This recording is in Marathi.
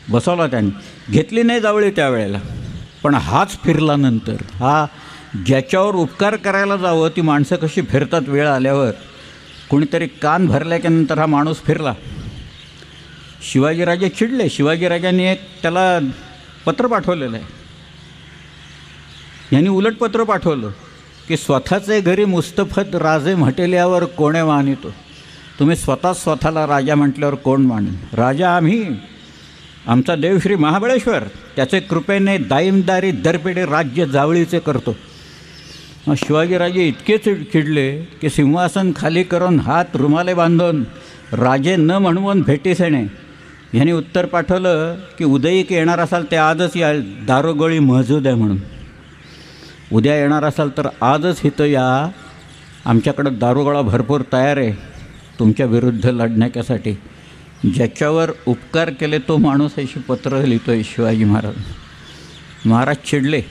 बसवला त्यांनी, घेतली नाही जावळी त्यावेळेला. पण हाच फिरला नंतर. हा ज्याच्यावर उपकार करायला जावं ती माणसं कशी फिरतात वेळ आल्यावर. कोणीतरी कान भरल्याच्यानंतर हा माणूस फिरला. शिवाजीराजे चिडले. शिवाजीराजांनी एक त्याला पत्र पाठवलेलं आहे. यांनी उलट पत्र पाठवलं की स्वतःचे घरी मुस्तफत राजे म्हटल्यावर कोणे मानितो. तुम्ही स्वतःला राजा म्हटल्यावर कोण मानेन. राजा आम्ही, आमचा देव श्री महाबळेश्वर, त्याचे कृपेने दाईमदारी दरपिढी राज्य जावळीचे करतो. मग शिवाजीराजे इतके चिडले की सिंहासन खाली करून हात रुमाले बांधून राजे न म्हणवून भेटीस येणे. ह्यांनी उत्तर पाठवलं की उद्याही येणार असाल ते आजच या, दारोगोळी महजूद आहे म्हणून. उद्या येणार असाल तर आजच इथं या, आमच्याकडं दारुगोळा भरपूर तयार आहे तुमच्या विरुद्ध लढण्यासाठी. ज्याच्यावर उपकार केले तो माणूस अशी पत्र लिहितो आहे शिवाजी महाराज. महाराज चिडले.